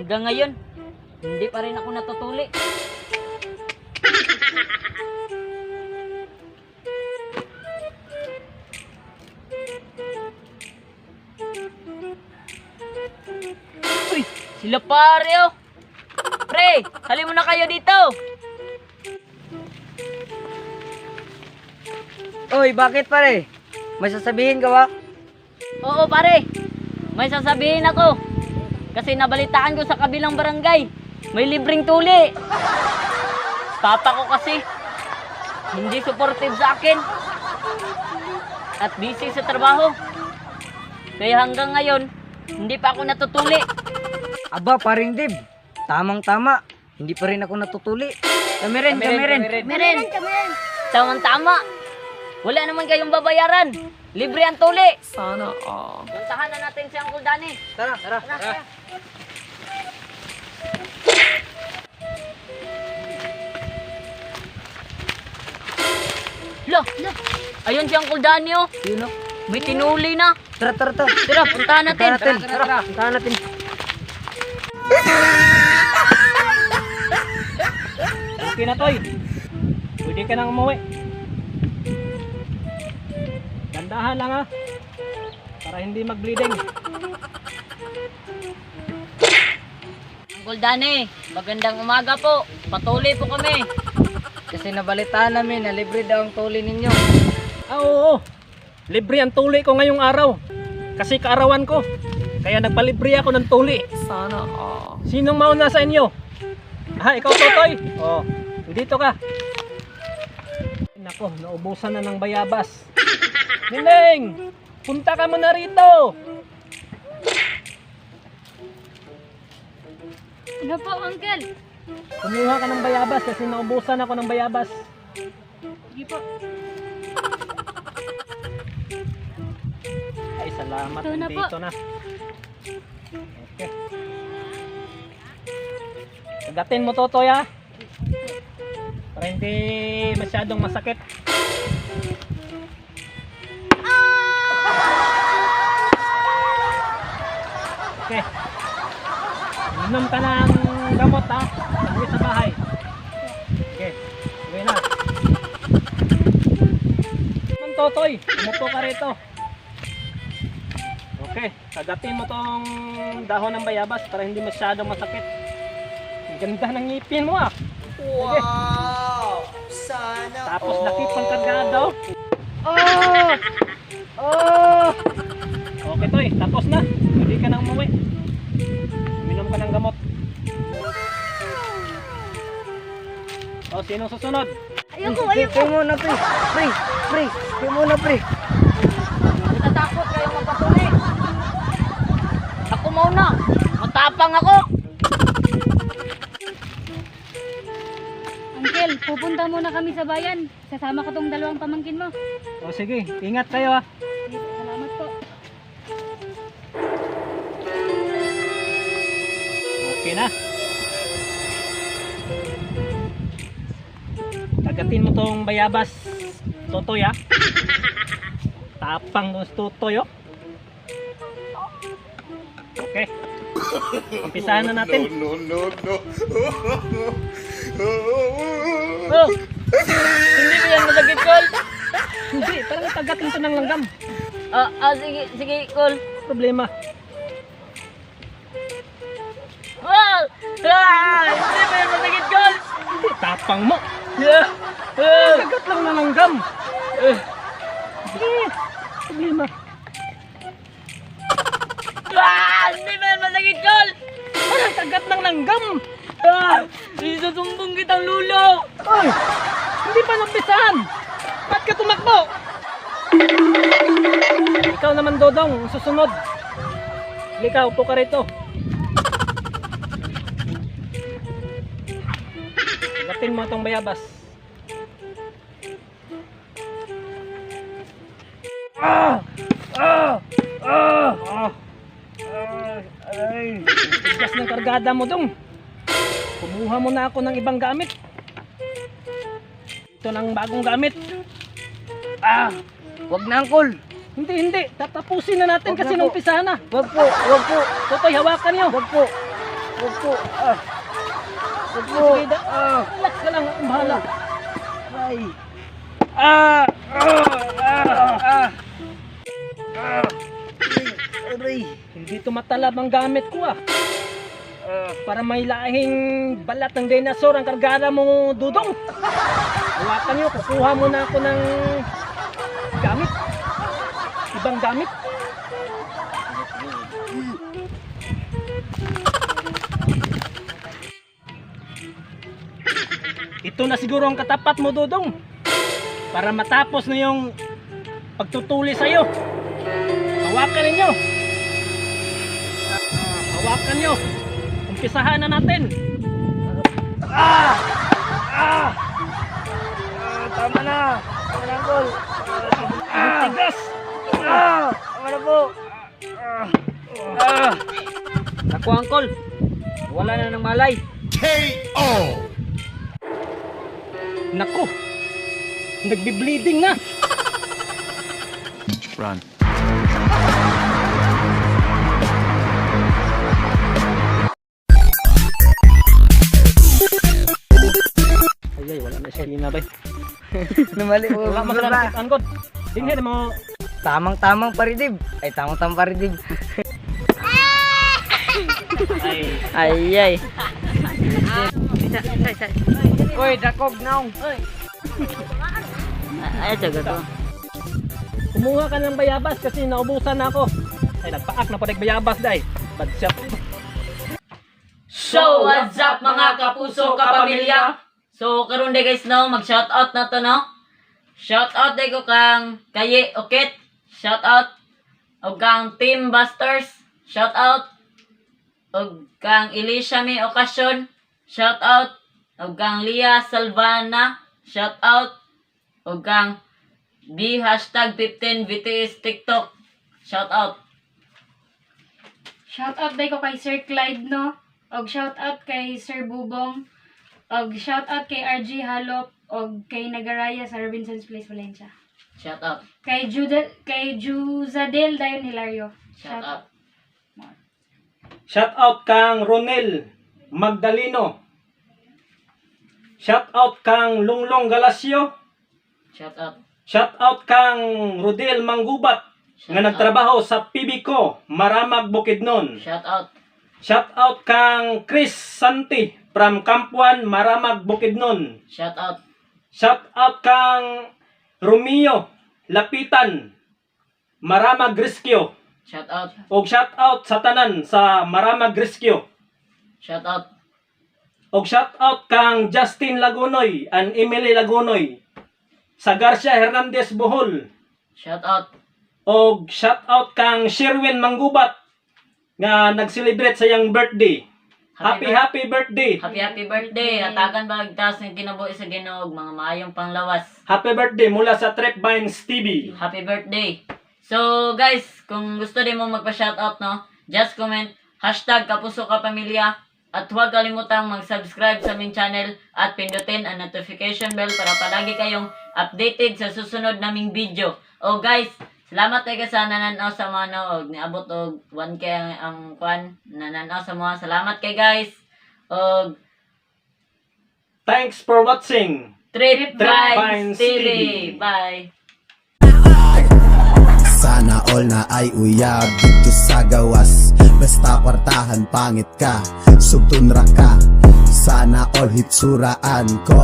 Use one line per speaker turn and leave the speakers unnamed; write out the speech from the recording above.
Hanggang ngayon, hindi pa rin ako natutuli. Uy, sila pare oh. Pre, hali mo na kayo dito.
Oy, bakit pare? May sasabihin ka ba?
Oo pare, may sasabihin ako. Kasi nabalitaan ko sa kabilang barangay, may libreng tuli. Papa ko kasi, hindi supportive sa akin. At busy sa trabaho. Kaya hanggang ngayon, hindi pa ako natutuli.
Aba, paring Dib. Tamang-tama. Hindi pa rin ako natutuli. Kami rin.
Meron. Tamang-tama. Wala naman kayong babayaran. Libre ang tuli.
Sana
Puntahan na natin si Uncle Danny.
Tara.
Tara. Lo, ayun si Uncle Danny oh.
Yun o.
May tinuli na.
Tara.
Tara, puntahan natin.
Puntahan natin.
okay na toy. Pwede ka nang umuwi. Dandahan lang ha. Para hindi mag-bleeding.
Uncle Danny, magandang umaga po. Patuloy po kami.
Kasi nabalitaan namin na libre daw ang tuli ninyo.
Oo. Libre ang tuli ko ngayong araw. Kasi kaarawan ko. Kaya nagpalibre ako ng tuli. Sana Sinong mauna sa inyo? Ikaw Totoy? Oh, dito ka. Nako, naubusan na ng bayabas. Nining, punta ka muna rito.
Ano po, Uncle?
Kumuha ka ng bayabas kasi naubusan ako ng bayabas.
Sige po.
Ay, salamat.
Ito na po.
Dito na. Okay. Sagatin mo Totoy ha. Para hindi masyadong masakit. Okay. Inom ka ng gamot ha. Pag-uwi sa bahay. Okay. Uwi na. Naman Totoy. Umupo ka rito. Okay. Sagatin mo tong dahon ng bayabas para hindi masyadong masakit. Ang ganda ng ngipin mo ah.
Wow! Sana
Tapos nakipang kargado.
Oh!
Okay Toy, tapos na. Pwede ka nang umuwi. Minom ka ng gamot. O, sino susunod?
Ayoko.
Kayo muna, pre. Kayo muna, pre.
Natatakot kayo magpatuli. Ako muna. Matapang ako.
Uncle, pupunta muna kami sa bayan. Sasama ko tong dalawang pamangkin mo.
O sige, ingat kayo ah.
Salamat po.
Okay na. Tagatin mo tong bayabas, Totoy ah. Tapang ng Totoy oh. Okay. Umpisahan na natin.
Oh, hindi ba yan masakit, Col?
Hindi, parang tagatin to ng langgam.
Sige, Col.
Problema.
Wow! Hindi ba yan masakit, Col?
Hindi, tapang mo.
Yeah.
Tagat lang ng langgam. Sige, problema.
Hindi ba yan masakit, Col?
Parang tagat ng langgam.
Isusumbong kitang lulo.
Ay, hindi pa nampisahan. Ba't ka tumakbo? Ikaw naman Dodong, susunod. Ikaw, upo ka rito. Gatin mo itong bayabas. Ay, tigas ng kargada mo dong. Kumuha mo na ako ng ibang gamit. Ito ng bagong gamit. Ah,
Wag na, Uncle.
hindi. Tatapusin na natin
Wag
kasi
na
nung
po.
umpisa na.
Wag po. Wag po.
Totoy, hawakan niyo.
Wag po. Wag po. Wag po.
Sige, relax ka lang. Ang bahala.
Ay. Aray.
Hindi tumatalab ang gamit ko ah. Para may lahing balat ng dinosaur ang kargada mo, Dudong. Hawakan niyo, kukuha muna ako ng gamit. Ibang gamit. Ito na siguro ang katapat mo, Dudong. Para matapos na yung pagtutuli sa'yo. Hawakan ninyo. Hawakan nyo. Umpisahan na natin.
Tama na. Tama na, Uncle.
Ang tigas.
Tama na po. Naku, Uncle. Wala na ng malay.
Naku. Nagbi-bleeding na.
Run.
Ay, wala na siya. Hindi na ba?
Namali po.
Wala masarap angkot. Dinhin mo.
Tamang-tamang paridib. Ay, tamang-tamang paridib.
Ay.
Uy, dakog now.
Ay, sagot ko.
Kumuha ka ng bayabas kasi naubusan na ako. Ay, nagpaak na po bayabas day. Bad shot.
So, what's up mga kapuso, kapamilya? So, karon day guys no, mag-shoutout na to no. Shoutout day ko kang Kaye Okit. Shoutout. O kang Team Busters. Shoutout. O kang Elisha May Occasion. Shoutout. O kang Lia Salvana. Shoutout. O kang B#15BTS TikTok. Shoutout.
Shoutout day ko kay Sir Clyde, no? Og shoutout kay Sir Bubong. Og shoutout kay RG Halop. Og kay Nagaraya sa Robinson's Place, Valencia.
Shoutout.
Kay Juzadel Dayon Hilario.
Shoutout.
Shout out kang Ronel Magdaleno. Shout out kang Lunglong Galasio.
Shoutout.
Shout out kang Rodel Manggubat nga nagtrabaho sa PBCO Maramag Bukidnon.
Shoutout.
Shout out kang Chris Santi from Kampuan Maramag Bukidnon.
Shoutout.
Shout out kang Romeo Lapitan Maramag Rescue.
Shoutout.
Og shout out sa tanan sa Maramag Rescue.
Shoutout.
Og shout out kang Justin Lagunoy and Emily Lagunoy sa Garcia Hernandez Bohol.
Shoutout.
Og shout out kang Sherwin Manggubat nga nag-celebrate sa iyang birthday. Happy birthday.
Happy birthday. Atagan ba agtas ng kinabuhi sa Ginoo, mga maayong panglawas.
Happy birthday mula sa Trapvines TV.
Happy birthday. So guys, kung gusto din mo magpa-shoutout no, just comment #KapusoKaPamilya at huwag kalimutang mag-subscribe sa aming channel at pindutin ang notification bell para palagi kayong updated sa susunod naming video. O guys, salamat kayo sa nananaw sa mga no, niabot og 1K ang kwan nananaw sa mga. Salamat kay guys. Og
Thanks for watching.
Trip
Vines
Vines TV.
TV.
Bye.
Sana all na ay uyab dito sa gawas. Basta kwartahan pangit ka, sugtun ra ka. Sana all hitsuraan ko.